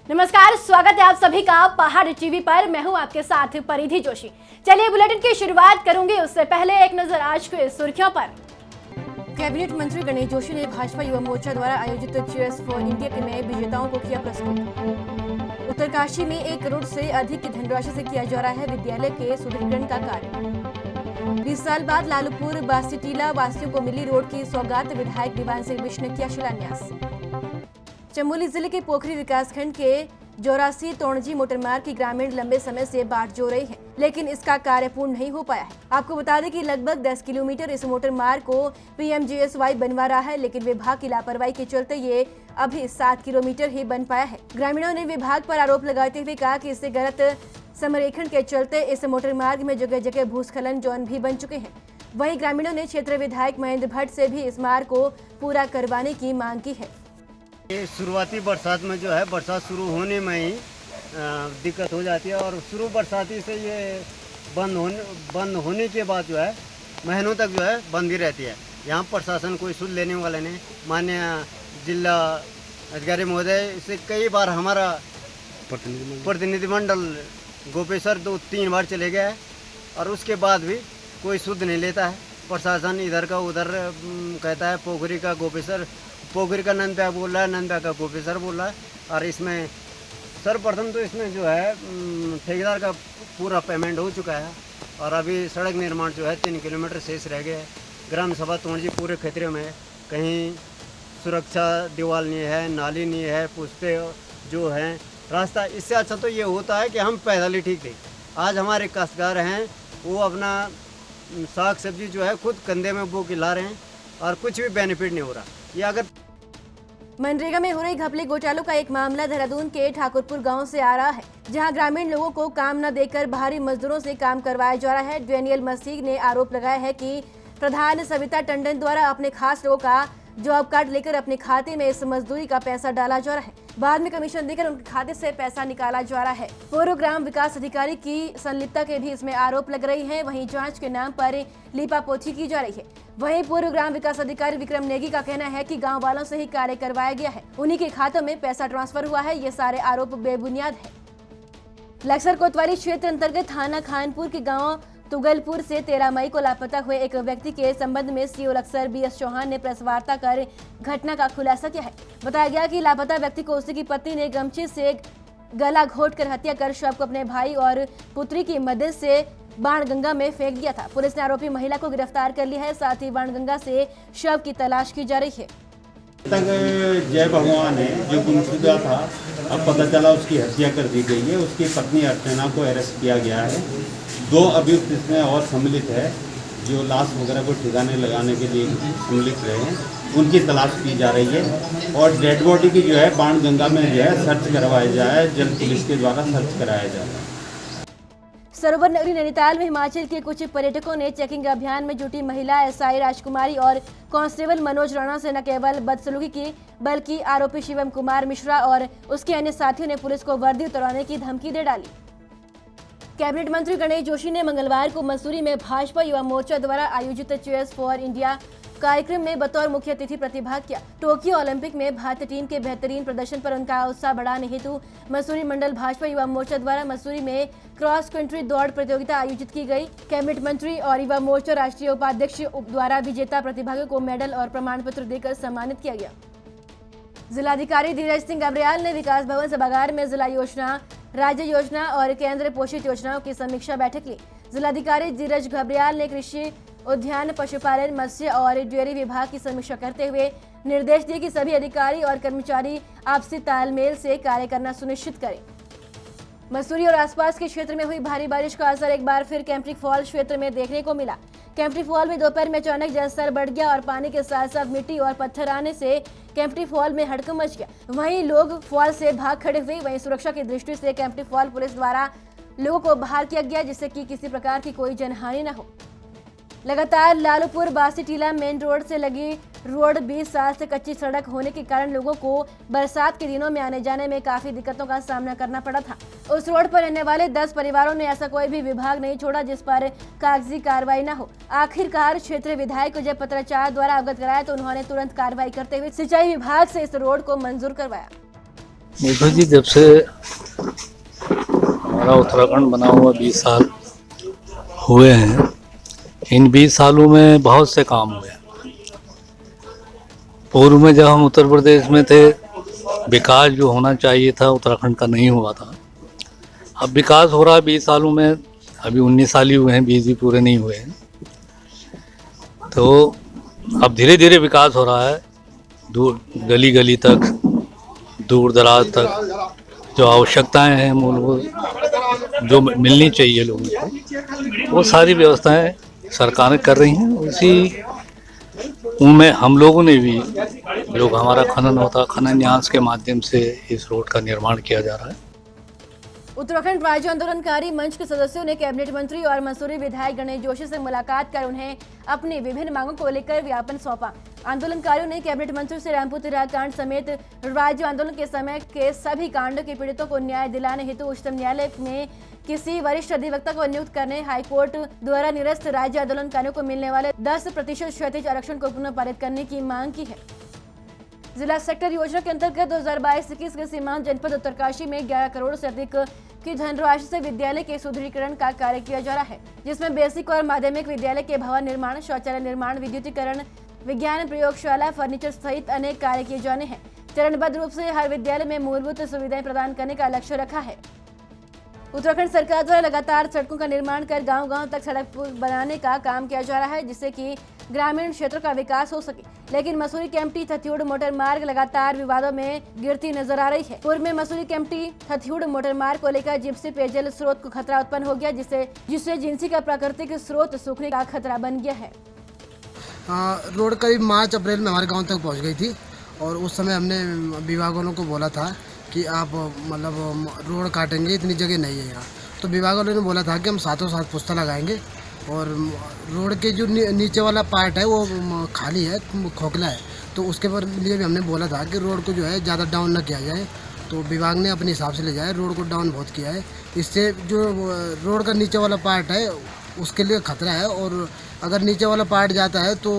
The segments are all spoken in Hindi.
नमस्कार, स्वागत है आप सभी का पहाड़ टीवी पर। मैं हूं आपके साथ परिधि जोशी। चलिए बुलेटिन की शुरुआत करूंगी, उससे पहले एक नजर आज की सुर्खियों पर। कैबिनेट मंत्री गणेश जोशी ने भाजपा युवा मोर्चा द्वारा आयोजित चीयर्स फॉर इंडिया के नए विजेताओं को किया पुरस्कृत। उत्तरकाशी में 1 करोड़ से अधिक की धनराशि से किया जा रहा है विद्यालय के सुदृढ़ीकरण का कार्य। 20 साल बाद लालूपुर बासीटीला वासियों को मिली रोड की सौगात, विधायक दीवान सिंह बिष्ट ने किया शिलान्यास। चमोली जिले के पोखरी विकासखंड के जोरासी तोणजी मोटरमार्ग की ग्रामीण लंबे समय से बाट जो रही है, लेकिन इसका कार्य पूर्ण नहीं हो पाया है। आपको बता दें कि लगभग 10 किलोमीटर इस मोटरमार्ग को PMGSY बनवा रहा है, लेकिन विभाग की लापरवाही के चलते ये अभी 7 किलोमीटर ही बन पाया है। ग्रामीणों ने विभाग पर आरोप लगाते हुए कहा कि इससे गलत समरेखण के चलते इस मोटरमार्ग में जगह जगह भूस्खलन जोन भी बन चुके हैं। वहीं ग्रामीणों ने क्षेत्र विधायक महेंद्र भट्ट से भी इस मार्ग को पूरा करवाने की मांग की है। ये शुरुआती बरसात में जो है, बरसात शुरू होने में ही दिक्कत हो जाती है और शुरू बरसाती से ये बंद होने के बाद जो है महीनों तक जो है बंद ही रहती है। यहाँ प्रशासन कोई सुध लेने वाला नहीं। माननीय जिला अधिकारी महोदय से कई बार हमारा प्रतिनिधिमंडल गोपेश्वर 2-3 बार चले गया है और उसके बाद भी कोई सुध नहीं लेता है। प्रशासन इधर का उधर कहता है। पोखरी का गोपेश्वर, पोखरी का नंदप्या बोल रहा है, नंदप्या का गोपेश्वर बोल रहा है। और इसमें सर्वप्रथम तो इसमें जो है ठेकेदार का पूरा पेमेंट हो चुका है और अभी सड़क निर्माण जो है 3 किलोमीटर शेष रह गया है। ग्राम सभा तोणजी पूरे क्षेत्र में कहीं सुरक्षा दीवार नहीं है, नाली नहीं है, पुष्टे जो हैं रास्ता। इससे अच्छा तो ये होता है कि हम पैदल ही ठीक थे। आज हमारे काश्तकार हैं, वो अपना साग सब्जी जो है खुद कंधे में बो के ला रहे हैं और कुछ भी बेनिफिट नहीं हो रहा। ये अगर मनरेगा में हो रही घपले घोटालों का एक मामला देहरादून के ठाकुरपुर गांव से आ रहा है, जहां ग्रामीण लोगों को काम न देकर बाहरी मजदूरों से काम करवाया जा रहा है। डेनियल मसीह ने आरोप लगाया है कि प्रधान सविता टंडन द्वारा अपने खास लोगों का जॉब कार्ड लेकर अपने खाते में इस मजदूरी का पैसा डाला जा रहा है, बाद में कमीशन देकर उनके खाते से पैसा निकाला जा रहा है। पूर्व ग्राम विकास अधिकारी की संलिप्तता के भी इसमें आरोप लग रही है। वहीं जांच के नाम पर लीपापोती की जा रही है। वहीं पूर्व ग्राम विकास अधिकारी विक्रम नेगी का कहना है कि गांव वालों से ही कार्य करवाया गया है, उन्हीं के खातों में पैसा ट्रांसफर हुआ है। ये सारे आरोप बेबुनियाद है। लक्सर कोतवाली क्षेत्र अंतर्गत थाना खानपुर के गाँव तुगलपुर से 13 मई को लापता हुए एक व्यक्ति के संबंध में सीओ लक्सर BS चौहान ने प्रेस वार्ता कर घटना का खुलासा किया है। बताया गया कि लापता व्यक्ति को उसकी पत्नी ने गमछे से गला घोंटकर हत्या कर शव को अपने भाई और पुत्री की मदद से बाणगंगा में फेंक दिया था। पुलिस ने आरोपी महिला को गिरफ्तार कर लिया है, साथ ही बाणगंगा से शव की तलाश की जा रही है। जय भगवान है जो गुमशुदा था, अब पता चला उसकी हत्या कर दी गई है। उसकी पत्नी अर्चना को अरेस्ट किया गया है। 2 अभियुक्त इसमें और सम्मिलित है जो लाश वगैरह को ठिकाने लगाने के लिए सम्मिलित रहे हैं, उनकी तलाश की जा रही है। और डेड बॉडी की जो है बाणगंगा में जो है सर्च करवाया जाए, जल पुलिस के द्वारा सर्च कराया जाए। सरोवर नगरी नैनीताल में हिमाचल के कुछ पर्यटकों ने चेकिंग अभियान में जुटी महिला SI राजकुमारी और कांस्टेबल मनोज राणा से न केवल बदसलूकी की, बल्कि आरोपी शिवम कुमार मिश्रा और उसके अन्य साथियों ने पुलिस को वर्दी उतरवाने की धमकी दे डाली। कैबिनेट मंत्री गणेश जोशी ने मंगलवार को मसूरी में भाजपा युवा मोर्चा द्वारा आयोजित चीयर्स फॉर इंडिया कार्यक्रम में बतौर मुख्य अतिथि प्रतिभाग किया। टोक्यो ओलंपिक में भारतीय टीम के बेहतरीन प्रदर्शन पर उनका उत्साह बढ़ाने हेतु मसूरी मंडल भाजपा युवा मोर्चा द्वारा मसूरी में क्रॉस कंट्री दौड़ प्रतियोगिता आयोजित की गई। कैबिनेट मंत्री और युवा मोर्चा राष्ट्रीय उपाध्यक्ष द्वारा विजेता प्रतिभागियों को मेडल और प्रमाण पत्र देकर सम्मानित किया गया। जिलाधिकारी धीरज सिंह गाब्रियाल ने विकास भवन सभागार में जिला योजना, राज्य योजना और केंद्र पोषित योजनाओं की समीक्षा बैठक ली। जिलाधिकारी धीरज गाब्रियाल ने कृषि, उद्यान, पशुपालन, मत्स्य और डेयरी विभाग की समीक्षा करते हुए निर्देश दिए कि सभी अधिकारी और कर्मचारी आपसी तालमेल से कार्य करना सुनिश्चित करें। मसूरी और आसपास के क्षेत्र में हुई भारी बारिश का असर एक बार फिर कैंपटी फॉल क्षेत्र में देखने को मिला। कैंपटी फॉल में दोपहर में अचानक जलस्तर बढ़ गया और पानी के साथ साथ मिट्टी और पत्थर आने से कैंपटी फॉल में हड़कंप मच गया। वहीं लोग फॉल से भाग खड़े हुए। वहीं सुरक्षा की दृष्टि से कैंपटी फॉल पुलिस द्वारा लोगों को बाहर किया गया, जिससे कि किसी प्रकार की कोई जनहानि न हो। लगातार लालूपुर बासीटीला मेन रोड से लगी रोड 20 साल से कच्ची सड़क होने के कारण लोगों को बरसात के दिनों में आने जाने में काफी दिक्कतों का सामना करना पड़ा था। उस रोड पर रहने वाले 10 परिवारों ने ऐसा कोई भी विभाग नहीं छोड़ा जिस पर कागजी कार्रवाई न हो। आखिरकार क्षेत्रीय विधायक को जब पत्राचार द्वारा अवगत कराया तो उन्होंने तुरंत कार्रवाई करते हुए सिंचाई विभाग से इस रोड को मंजूर करवाया। देखो जी, जब से हमारा उत्तराखंड बना हुआ 20 साल हुए हैं, इन 20 सालों में बहुत से काम हुए। पूर्व में जब हम उत्तर प्रदेश में थे, विकास जो होना चाहिए था उत्तराखंड का नहीं हुआ था। अब विकास हो रहा है 20 सालों में। अभी 19 साल ही हुए हैं, 20 भी पूरे नहीं हुए हैं। तो अब धीरे धीरे विकास हो रहा है, दूर गली गली तक, दूर दराज तक जो आवश्यकताएं हैं मूलभूत जो मिलनी चाहिए लोगों को, वो सारी व्यवस्थाएं सरकारें कर रही हैं। उसी उनमें हम लोगों ने भी, जो हमारा खनन होता, खनन न्यास के माध्यम से इस रोड का निर्माण किया जा रहा है। उत्तराखंड राज्य आंदोलनकारी मंच के सदस्यों ने कैबिनेट मंत्री और मसूरी विधायक गणेश जोशी से मुलाकात कर उन्हें अपनी विभिन्न मांगों को लेकर ज्ञापन सौंपा। आंदोलनकारियों ने कैबिनेट मंत्री से रामपुर तिराहा कांड समेत राज्य आंदोलन के समय के सभी कांडों के पीड़ितों को न्याय दिलाने हेतु उच्चतम न्यायालय में किसी वरिष्ठ अधिवक्ता को नियुक्त करने, हाईकोर्ट द्वारा निरस्त राज्य आंदोलनकारियों को मिलने वाले 10% क्षैतिज आरक्षण को पुनः पारित करने की मांग की है। जिला सेक्टर योजना के अंतर्गत 2022-21 के सीमांत जनपद उत्तरकाशी में 11 करोड़ से अधिक की धनराशि से विद्यालय के सुदृढ़ीकरण का कार्य किया जा रहा है, जिसमें बेसिक और माध्यमिक विद्यालय के भवन निर्माण, शौचालय निर्माण, विद्युतीकरण, विज्ञान प्रयोगशाला, फर्नीचर सहित अनेक कार्य किए जाने हैं। चरणबद्ध रूप से हर विद्यालय में मूलभूत सुविधाएं प्रदान करने का लक्ष्य रखा है। उत्तराखंड सरकार द्वारा लगातार सड़कों का निर्माण कर गांव-गांव तक सड़क पुल बनाने का काम किया जा रहा है, जिससे कि ग्रामीण क्षेत्रों का विकास हो सके। लेकिन मसूरी केम्प्टी थत्यूड़ मोटर मार्ग लगातार विवादों में गिरती नजर आ रही है। पूर्व में मसूरी केम्प्टी थत्यूड़ मोटर मार्ग को लेकर जिप्सी पेयजल स्रोत को खतरा उत्पन्न हो गया, जिससे जिंसी का प्राकृतिक स्रोत सूखने का खतरा बन गया है। रोड करीब मार्च अप्रैल में हमारे गाँव तक पहुँच गई थी और उस समय हमने विभाग वालों को बोला था कि आप मतलब रोड काटेंगे, इतनी जगह नहीं है यहाँ। तो विभाग वालों ने बोला था कि हम साथों साथ पुस्ता लगाएंगे और रोड के जो नीचे वाला पार्ट है वो खाली है, खोखला है, तो उसके लिए भी हमने बोला था कि रोड को जो है ज़्यादा डाउन ना किया जाए। तो विभाग ने अपने हिसाब से ले जाए, रोड को डाउन बहुत किया है। इससे जो रोड का नीचे वाला पार्ट है उसके लिए खतरा है, और अगर नीचे वाला पार्ट जाता है तो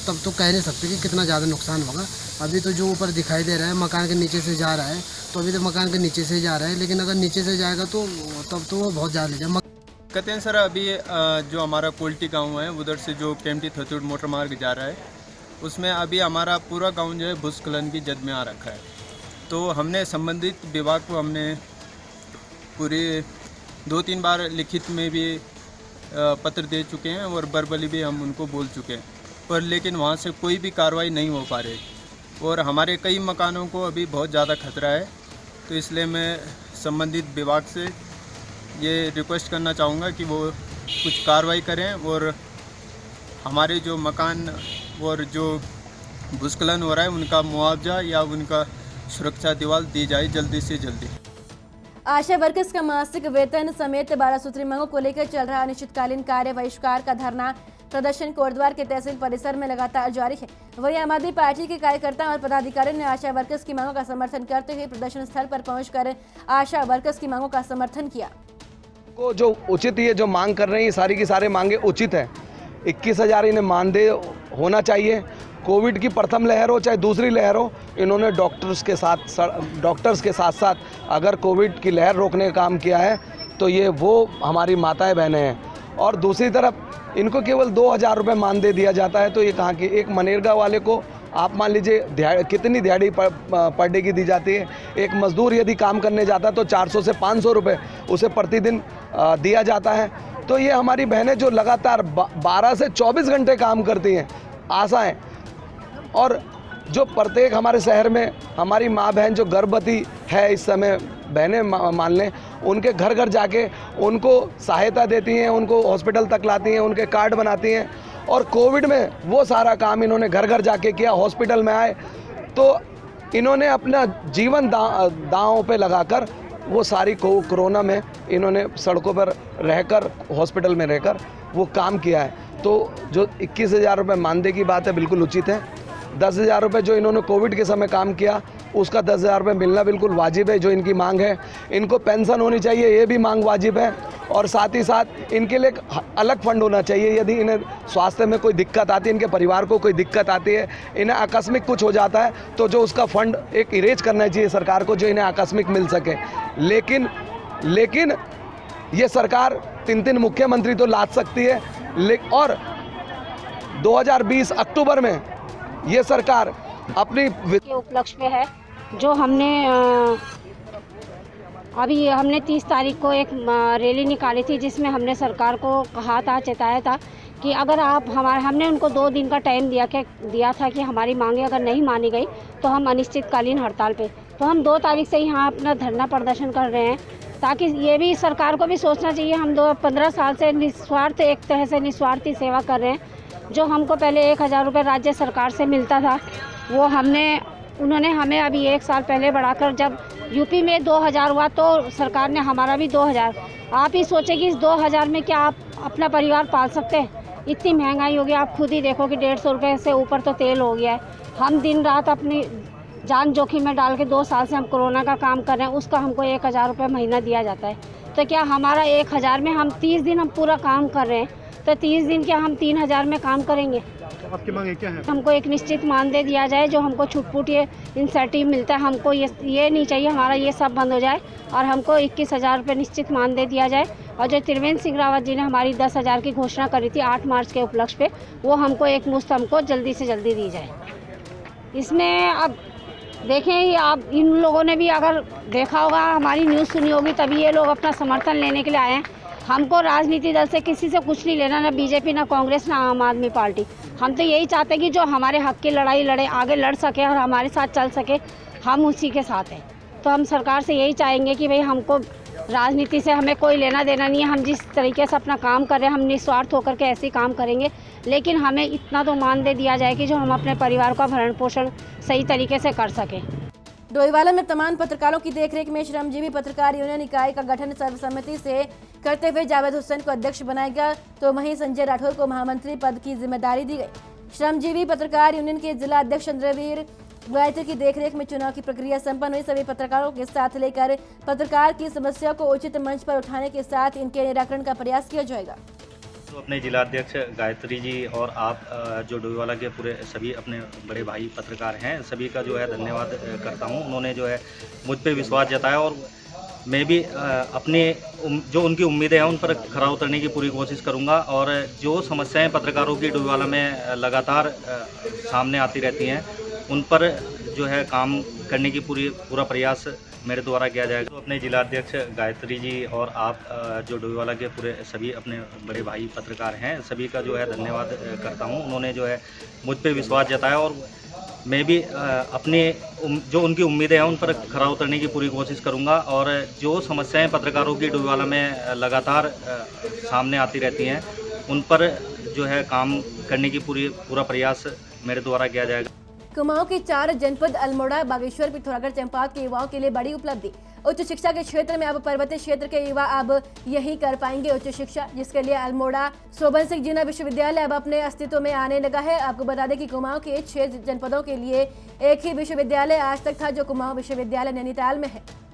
तब तो कह नहीं सकते कि कितना ज़्यादा नुकसान होगा। अभी तो जो ऊपर दिखाई दे रहा है मकान के नीचे से जा रहा है, तो अभी तो मकान के नीचे से जा रहा है, लेकिन अगर नीचे से जाएगा तो तब तो वो बहुत ज़्यादा ले जाए। कहते हैं सर, अभी जो हमारा कोल्टी गांव है उधर से जो केम्प्टी थत्यूड़ मोटर मार्ग जा रहा है, उसमें अभी हमारा पूरा गांव जो है भूस्खलन की जद में आ रखा है। तो हमने संबंधित विभाग को हमने पूरे 2-3 बार लिखित में भी पत्र दे चुके हैं और वर्बली भी हम उनको बोल चुके हैं, पर लेकिन वहाँ से कोई भी कार्रवाई नहीं हो पा रही और हमारे कई मकानों को अभी बहुत ज़्यादा खतरा है। तो इसलिए मैं संबंधित विभाग से ये रिक्वेस्ट करना चाहूँगा कि वो कुछ कार्रवाई करें और हमारे जो मकान और जो भूस्खलन हो रहा है उनका मुआवजा या उनका सुरक्षा दीवार दी जाए जल्दी से जल्दी। आशा वर्कर्स का मासिक वेतन समेत 12 सूत्री मांगों को लेकर चल रहा अनिश्चितकालीन कार्य बहिष्कार का धरना प्रदर्शन कोटद्वार के तहसील परिसर में लगातार जारी है। वहीं आम आदमी पार्टी के कार्यकर्ता और पदाधिकारियों ने आशा वर्कर्स की मांगों का समर्थन करते हुए प्रदर्शन स्थल पर पहुंचकर आशा वर्कर्स की मांगों का समर्थन किया। को जो उचित ये जो मांग कर रहे हैं, सारी की सारे मांगे उचित है। 21,000 इन्हें मानदेय होना चाहिए। कोविड की प्रथम लहर हो चाहे दूसरी लहर हो, इन्होंने डॉक्टर्स के साथ साथ अगर कोविड की लहर रोकने का काम किया है तो ये वो हमारी माताएं बहनें हैं। और दूसरी तरफ इनको केवल 2,000 रुपये मानदेय दिया जाता है। तो ये कहाँ की एक मनरेगा वाले को आप मान लीजिए कितनी दिहाड़ी पर डे की दी जाती है। एक मजदूर यदि काम करने जाता है तो 400 से 500 रुपये उसे प्रतिदिन दिया जाता है। तो ये हमारी बहनें जो लगातार 12 से 24 घंटे काम करती हैं, आशाएं, और जो प्रत्येक हमारे शहर में हमारी माँ बहन जो गर्भवती है इस समय बहनें मान लें, उनके घर घर जाके उनको सहायता देती हैं, उनको हॉस्पिटल तक लाती हैं, उनके कार्ड बनाती हैं। और कोविड में वो सारा काम इन्होंने घर घर जाके किया। हॉस्पिटल में आए तो इन्होंने अपना जीवन दांव पे लगाकर वो सारी कोरोना में इन्होंने सड़कों पर रहकर, हॉस्पिटल में रहकर वो काम किया है। तो जो 21,000 रुपये मानदेय की बात है बिल्कुल उचित है। 10,000 रुपये जो इन्होंने कोविड के समय काम किया उसका 10,000 रुपये मिलना बिल्कुल वाजिब है, जो इनकी मांग है। इनको पेंशन होनी चाहिए, ये भी मांग वाजिब है। और साथ ही साथ इनके लिए एक अलग फंड होना चाहिए। यदि इन्हें स्वास्थ्य में कोई दिक्कत आती है, इनके परिवार को कोई दिक्कत आती है, इन्हें आकस्मिक कुछ हो जाता है, तो जो उसका फंड एक इरेज करना चाहिए सरकार को, जो इन्हें आकस्मिक मिल सके। लेकिन ये सरकार 3 मुख्यमंत्री तो लाद सकती है, और 2020 अक्टूबर में ये सरकार अपनी के उपलक्ष्य पे है, जो हमने 30 तारीख को एक रैली निकाली थी, जिसमें हमने सरकार को कहा था, चेताया था कि अगर हमने उनको 2 दिन का टाइम दिया था कि हमारी मांगे अगर नहीं मानी गई तो हम अनिश्चितकालीन हड़ताल पे, तो हम 2 तारीख से यहाँ अपना धरना प्रदर्शन कर रहे हैं, ताकि ये भी सरकार को भी सोचना चाहिए। हम 15 साल से निस्वार्थ, एक तरह से निस्वार्थी सेवा कर रहे हैं। जो हमको पहले 1,000 रुपये राज्य सरकार से मिलता था, वो उन्होंने हमें अभी 1 साल पहले बढ़ाकर, जब यूपी में 2,000 हुआ तो सरकार ने हमारा भी 2,000। आप ही सोचें कि इस 2,000 में क्या आप अपना परिवार पाल सकते हैं? इतनी महंगाई हो गई, आप खुद ही देखो कि 150 रुपये से ऊपर तो तेल हो गया है। हम दिन रात अपनी जान जोखिम में डाल के 2 साल से हम कोरोना का काम कर रहे हैं, उसका हमको 1,000 रुपये महीना दिया जाता है। तो क्या हमारा 1,000 में हम 30 दिन हम पूरा काम कर रहे हैं, तो 30 दिन क्या हम 3,000 में काम करेंगे? आपकी मांग क्या है? हमको एक निश्चित मानदेय दिया जाए, जो हमको छुट ये इंसेंटिव मिलता है, हमको ये नहीं चाहिए हमारा ये सब बंद हो जाए, और हमको 21,000 रुपये निश्चित मानदेय दिया जाए। और जो त्रिवेंद्र सिंह रावत जी ने हमारी 10,000 की घोषणा करी थी 8 मार्च के उपलक्ष्य पे, वो हमको एक मुश्त हमको जल्दी से जल्दी दी जाए। इसमें अब देखें, आप इन लोगों ने भी अगर देखा होगा, हमारी न्यूज़ सुनी होगी, तभी ये लोग अपना समर्थन लेने के लिए आए हैं। हमको राजनीति दल से किसी से कुछ नहीं लेना, ना बीजेपी, ना कांग्रेस, ना आम आदमी पार्टी। हम तो यही चाहते हैं कि जो हमारे हक की लड़ाई लड़े, आगे लड़ सके और हमारे साथ चल सके, हम उसी के साथ हैं। तो हम सरकार से यही चाहेंगे कि भाई हमको राजनीति से हमें कोई लेना देना नहीं है। हम जिस तरीके से अपना काम कर रहे हैं, हम निस्वार्थ होकर के ऐसे ही काम करेंगे, लेकिन हमें इतना तो मानदेय दिया जाए कि जो हम अपने परिवार का भरण पोषण सही तरीके से कर सकें। डोईवाला में तमाम पत्रकारों की देखरेख में श्रमजीवी पत्रकार यूनियन इकाई का गठन सर्वसम्मति से करते हुए जावेद हुसैन को अध्यक्ष बनाया गया, तो वहीं संजय राठौर को महामंत्री पद की जिम्मेदारी दी गई। श्रमजीवी पत्रकार यूनियन के जिला अध्यक्ष चंद्रवीर गायत्री की देखरेख में चुनाव की प्रक्रिया संपन्न हुई। सभी पत्रकारों के साथ लेकर पत्रकार की समस्या को उचित मंच पर उठाने के साथ इनके निराकरण का प्रयास किया जाएगा। तो अपने जिला अध्यक्ष गायत्री जी और आप जो डोईवाला के पूरे सभी अपने बड़े भाई पत्रकार हैं, सभी का जो है धन्यवाद करता हूं। उन्होंने जो है मुझ पे विश्वास जताया, और मैं भी अपने जो उनकी उम्मीदें हैं उन पर खरा उतरने की पूरी कोशिश करूंगा। और जो समस्याएं पत्रकारों की डोईवाला में लगातार सामने आती रहती हैं, उन पर जो है काम करने की पूरा प्रयास मेरे द्वारा किया जाएगा। तो अपने जिला अध्यक्ष गायत्री जी और आप जो डोईवाला के पूरे सभी अपने बड़े भाई पत्रकार हैं, सभी का जो है धन्यवाद करता हूं। उन्होंने जो है मुझ पे विश्वास जताया, और मैं भी अपने जो उनकी उम्मीदें हैं उन पर खरा उतरने की पूरी कोशिश करूंगा। और जो समस्याएं पत्रकारों की डोईवाला में लगातार सामने आती रहती हैं, उन पर जो है काम करने की पूरा प्रयास मेरे द्वारा किया जाएगा। कुमाऊं के 4 जनपद अल्मोड़ा, बागेश्वर, पिथौरागढ़, चंपावत के युवाओं के लिए बड़ी उपलब्धि। उच्च शिक्षा के क्षेत्र में अब पर्वतीय क्षेत्र के युवा अब यही कर पाएंगे उच्च शिक्षा, जिसके लिए अल्मोड़ा शोभन सिंह जीना विश्वविद्यालय अब अपने अस्तित्व में आने लगा है। आपको बता दें कि कुमाऊं के 6 जनपदों के लिए एक ही विश्वविद्यालय आज तक था, जो कुमाऊं विश्वविद्यालय नैनीताल में है।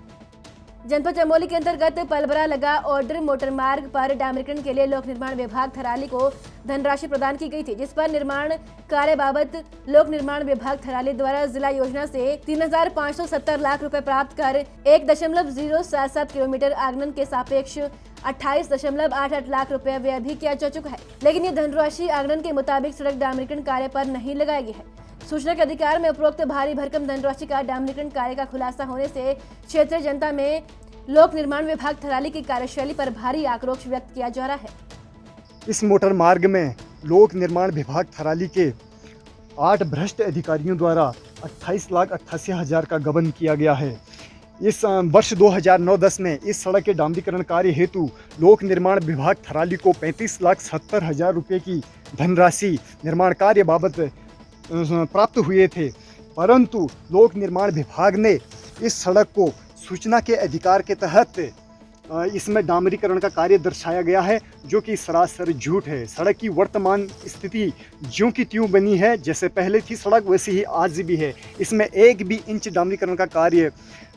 जनपद चमोली के अंतर्गत पलबरा लगा ऑर्डर मोटर मार्ग पर डामरीकरण के लिए लोक निर्माण विभाग थराली को धनराशि प्रदान की गई थी, जिस पर निर्माण कार्य बाबत लोक निर्माण विभाग थराली द्वारा जिला योजना से 3,570 लाख रुपए प्राप्त कर 1.077 किलोमीटर आगमन के सापेक्ष 28.88 लाख रुपए व्यय भी किया जा चुका है। लेकिन ये धनराशि आगमन के मुताबिक सड़क डामरीकरण कार्य पर नहीं लगाई गई है। सूचना के अधिकार में उपरोक्त भारी भरकम धनराशि का डामरीकरण कार्य का खुलासा होने से क्षेत्रीय जनता में लोक निर्माण विभाग थराली की कार्यशैली पर भारी आक्रोश व्यक्त किया जा रहा है। इस मोटर मार्ग में लोक निर्माण विभाग थराली के 8 भ्रष्ट अधिकारियों द्वारा 28,88,000 का गबन किया गया है। इस वर्ष 2009-10 में इस सड़क के डामरीकरण कार्य हेतु लोक निर्माण विभाग थराली को 35,70,000 रुपये की धनराशि निर्माण कार्य बाबत प्राप्त हुए थे, परंतु लोक निर्माण विभाग ने इस सड़क को सूचना के अधिकार के तहत इसमें डामरीकरण का कार्य दर्शाया गया है, जो कि सरासर झूठ है। सड़क की वर्तमान स्थिति ज्यों की त्यों बनी है, जैसे पहले थी सड़क वैसी ही आज भी है। इसमें 1 भी इंच डामरीकरण का कार्य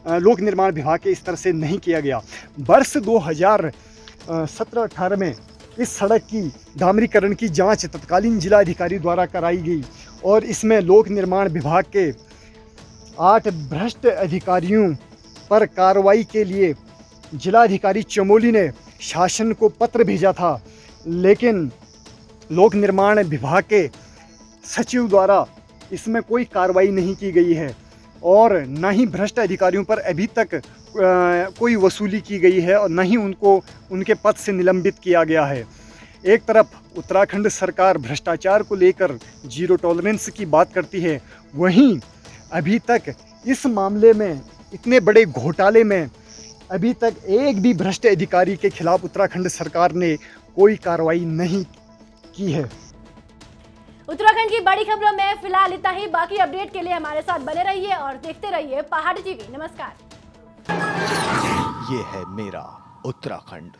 लोक निर्माण विभाग के स्तर से नहीं किया गया। वर्ष 2017-18 में इस सड़क की डामरीकरण की जांच तत्कालीन जिलाधिकारी द्वारा कराई गई और इसमें लोक निर्माण विभाग के 8 भ्रष्ट अधिकारियों पर कार्रवाई के लिए जिलाधिकारी चमोली ने शासन को पत्र भेजा था, लेकिन लोक निर्माण विभाग के सचिव द्वारा इसमें कोई कार्रवाई नहीं की गई है और न ही भ्रष्ट अधिकारियों पर अभी तक कोई वसूली की गई है और न ही उनको उनके पद से निलंबित किया गया है। एक तरफ उत्तराखंड सरकार भ्रष्टाचार को लेकर जीरो टॉलरेंस की बात करती है, वहीं अभी तक इस मामले में, इतने बड़े घोटाले में अभी तक एक भी भ्रष्ट अधिकारी के खिलाफ उत्तराखंड सरकार ने कोई कार्रवाई नहीं की है। उत्तराखंड की बड़ी खबरों में फिलहाल इतना ही। बाकी अपडेट के लिए हमारे साथ बने रहिए और देखते रहिए पहाड़ी टीवी। नमस्कार। ये है मेरा उत्तराखंड।